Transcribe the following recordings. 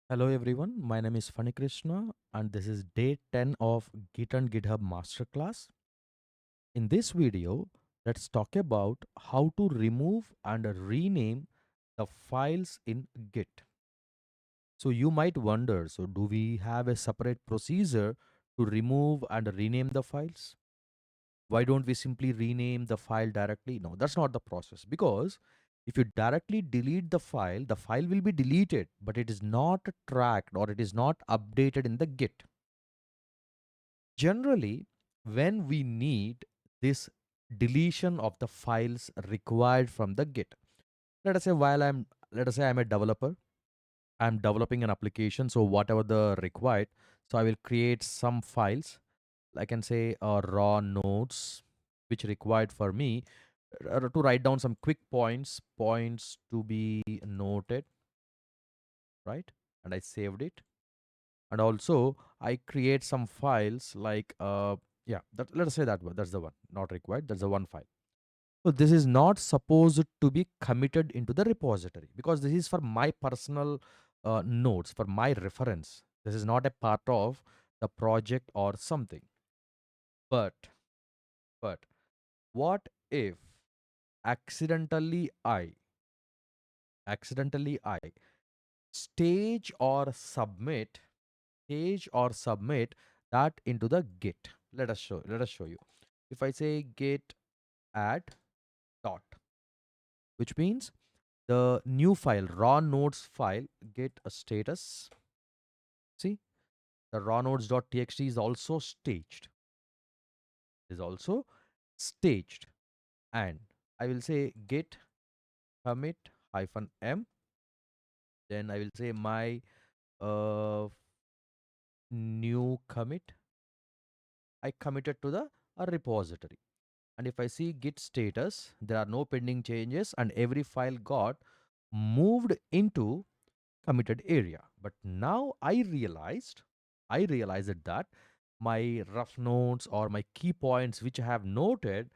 Hello everyone, my name is Funny Krishna and this is day 10 of Git and GitHub Masterclass. In this video, let's talk about how to remove and rename the files in Git. So you might wonder, so do we have a separate procedure to remove and rename the files? Why don't we simply rename the file directly? No, that's not the process because if you directly delete the file will be deleted, but it is not tracked or it is not updated in the Git. Generally, when we need this deletion of the files required from the Git, let us say let us say I'm a developer, I'm developing an application, so whatever the required, so I will create some files. I can say raw notes, which required for me to write down some quick points to be noted, right? And I saved it. And also I create some files like yeah, let us say that's the one not required. That's the one file. So this is not supposed to be committed into the repository because this is for my personal notes, for my reference. This is not a part of the project or something. But but what if accidentally I stage or submit that into the Git. Let us show you. If I say git add dot, which means the new file, raw nodes file, get a status. See, the raw nodes.txt is also staged. Is also staged. And I will say git commit hyphen m. Then I will say my uh, new commit. I committed to the repository. And if I see git status, there are no pending changes and every file got moved into committed area. But now I realized that my rough notes or my key points which I have noted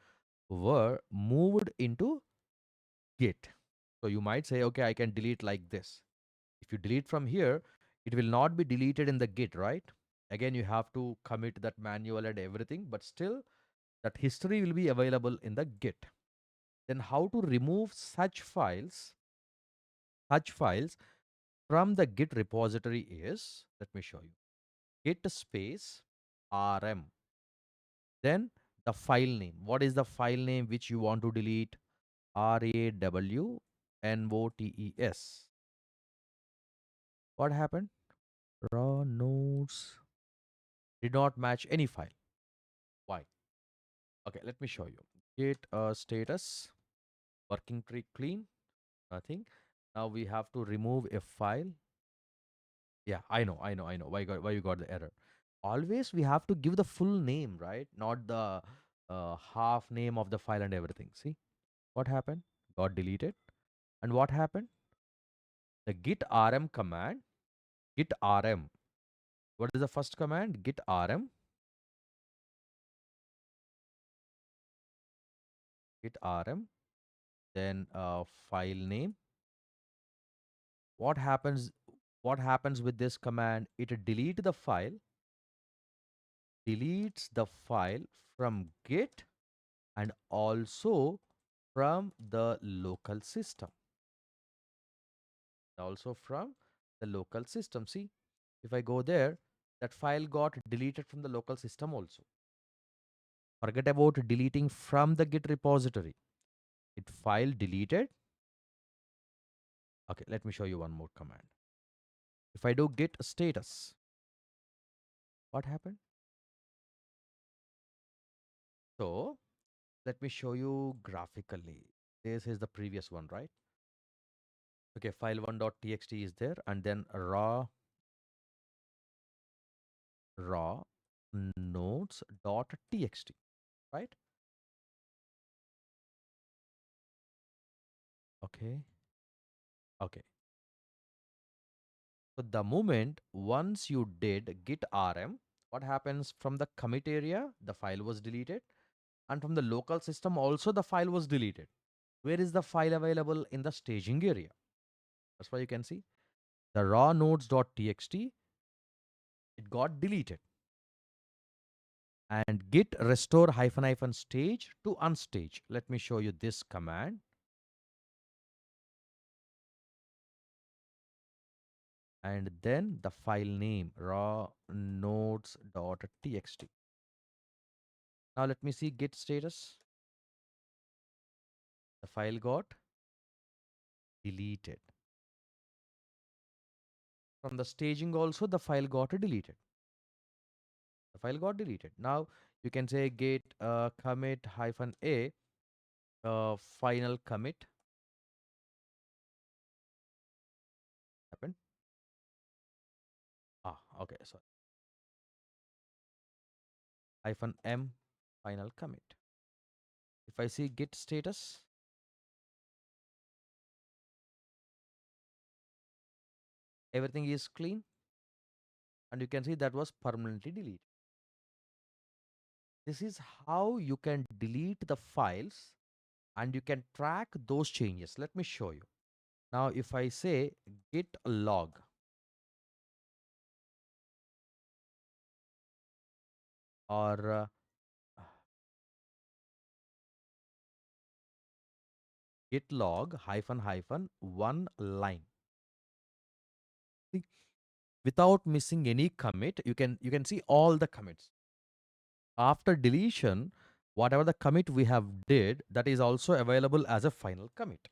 were moved into Git. So you might say, okay, I can delete like this. If you delete from here, it will not be deleted in the Git, right? Again, you have to commit that manual and everything, but still that history will be available in the Git. Then how to remove such files from the Git repository is, let me show you. Git space rm. Then the file name. What is the file name which you want to delete? RAWNOTES. What happened? Raw nodes did not match any file. Why? Okay, let me show you. Git status, working tree clean, nothing. Now we have to remove a file. Yeah, I know. Why you got the error? Always we have to give the full name, right? Not the half name of the file and everything. See what happened? Got deleted. And what happened? The git rm command, git rm. What is the first command? Git rm, git rm. Then file name. What happens? What happens with this command? It deletes the file from Git and also from the local system. Also from the local system. See, if I go there, that file got deleted from the local system also. Forget about deleting from the Git repository. It file deleted. Okay, let me show you one more command. If I do git status, what happened? So let me show you graphically. This is the previous one, right? Okay, file1.txt is there, and then raw nodes.txt, right? Okay, okay. So the moment once you did git rm, what happens from the commit area? The file was deleted, and from the local system also the file was deleted. Where is the file available? In the staging area. That's why you can see. The raw nodes.txt, it got deleted. And git restore hyphen hyphen stage to unstage. Let me show you this command. And then the file name raw nodes.txt. Now let me see git status. The file got deleted. From the staging also, the file got deleted. The file got deleted. Now you can say git commit hyphen a final commit happened. Okay, sorry. Hyphen m final commit. If I see git status, everything is clean, and you can see that was permanently deleted. This is how you can delete the files and you can track those changes. Let me show you. Now, if I say git log or git log hyphen hyphen one line, see, without missing any commit, you can see all the commits. After deletion, whatever the commit we have did, that is also available as a final commit.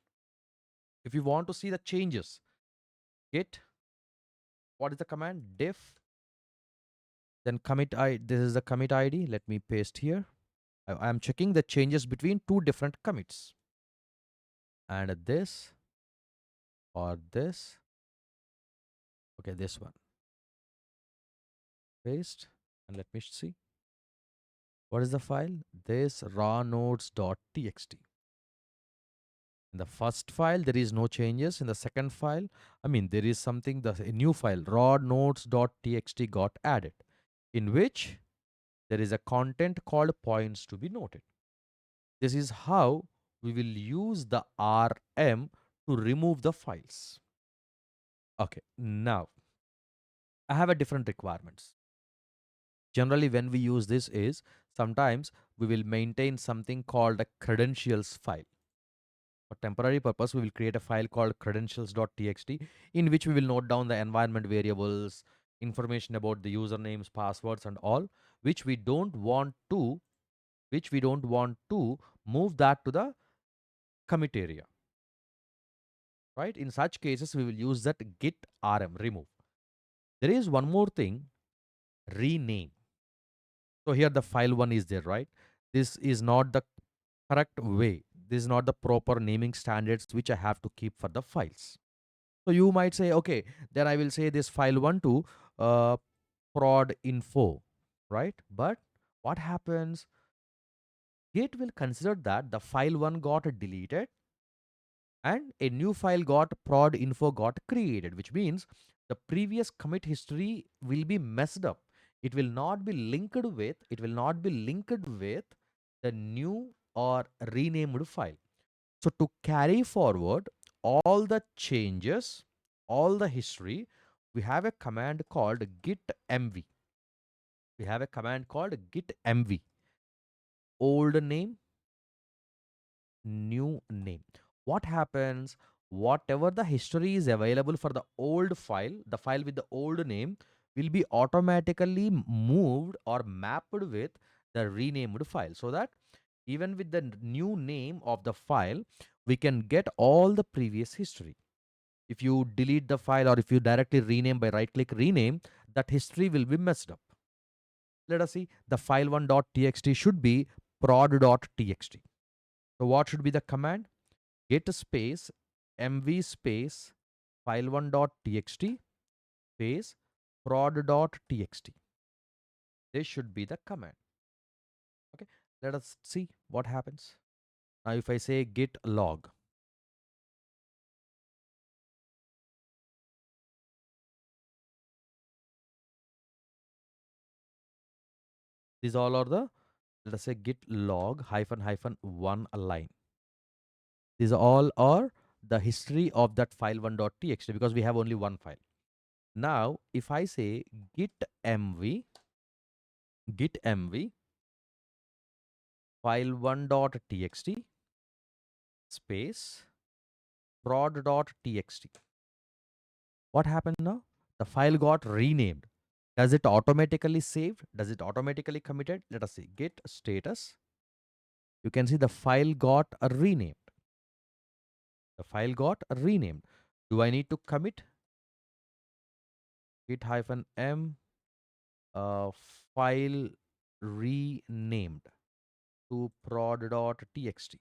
If you want to see the changes, git, what is the command? Diff, then commit I. This is the commit ID. Let me paste here. I am checking the changes between two different commits. And this or this. Okay, this one. Paste. And let me see. What is the file? This raw nodes.txt. In the first file, there is no changes. In the second file, there is something, a new file, raw nodes.txt got added, in which there is a content called points to be noted. This is how we will use the RM to remove the files. Okay, now I have a different requirements. Generally, when we use this is sometimes we will maintain something called a credentials file. For temporary purpose, we will create a file called credentials.txt in which we will note down the environment variables, information about the usernames, passwords, and all, which we don't want to, move that to the commit area. Right? In such cases, we will use that git rm remove. There is one more thing, rename. So here the file one is there, right? This is not the correct way. This is not the proper naming standards which I have to keep for the files. So you might say, okay, then I will say this file one to prod info, right? But what happens? Git will consider that the file one got deleted and a new file got prod info got created, which means the previous commit history will be messed up. It will not be linked with the new or renamed file. So to carry forward all the changes, all the history, we have a command called git mv. We have a command called git mv. Old name, new name. What happens? Whatever the history is available for the old file, the file with the old name will be automatically moved or mapped with the renamed file, so that even with the new name of the file, we can get all the previous history. If you delete the file or if you directly rename by right click rename, that history will be messed up. Let us see, the file1.txt should be prod.txt. So what should be the command? Git space mv space file1.txt space prod.txt. This should be the command. Okay, let us see what happens. Now if I say git log, these all are the, let us say git log hyphen hyphen one line. These all are the history of that file1.txt because we have only one file. Now, if I say git mv file1.txt space prod.txt, what happened now? The file got renamed. Does it automatically saved? Does it automatically committed? Let us see. Git status. You can see the file got renamed. The file got renamed. Do I need to commit? Git hyphen m uh, file renamed to prod.txt.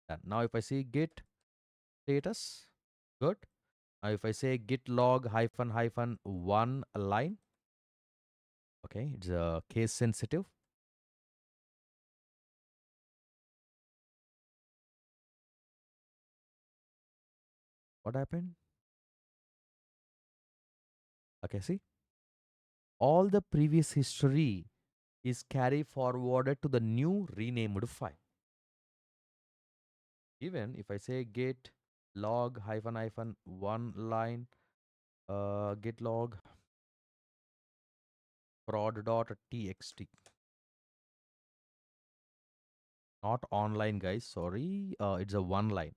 Done. Now if I see git status, good. Now if I say git log hyphen hyphen one line, okay, it's case sensitive. What happened? Okay, see, all the previous history is carry forwarded to the new renamed file. Even if I say git log hyphen hyphen one line, git log prod.txt, not online guys, sorry, it's a one line.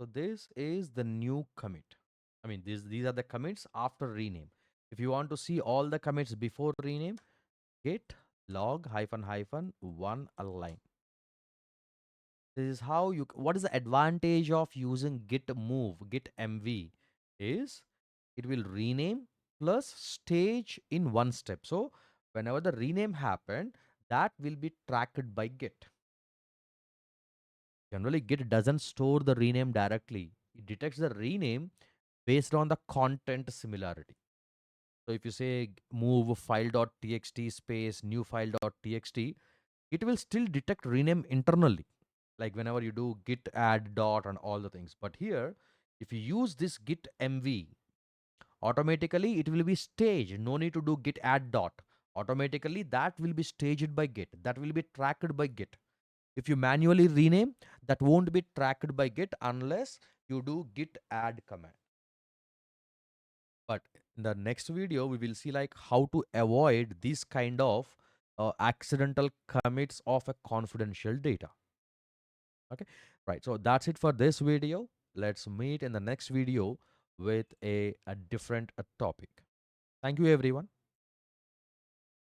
So this is the new commit. I mean, these are the commits after rename. If you want to see all the commits before rename, git log hyphen hyphen one line. This is how you. What is the advantage of using git move, git mv? Is it will rename plus stage in one step. So whenever the rename happened, that will be tracked by git. Generally, git doesn't store the rename directly. It detects the rename based on the content similarity. So if you say move file.txt space new file.txt, it will still detect rename internally. Like whenever you do git add dot and all the things. But here, if you use this git mv, automatically it will be staged. No need to do git add dot. Automatically that will be staged by git. That will be tracked by git. If you manually rename, that won't be tracked by git unless you do git add command. But in the next video, we will see like how to avoid this kind of accidental commits of a confidential data. Okay, right. So that's it for this video. Let's meet in the next video with a different topic. Thank you, everyone.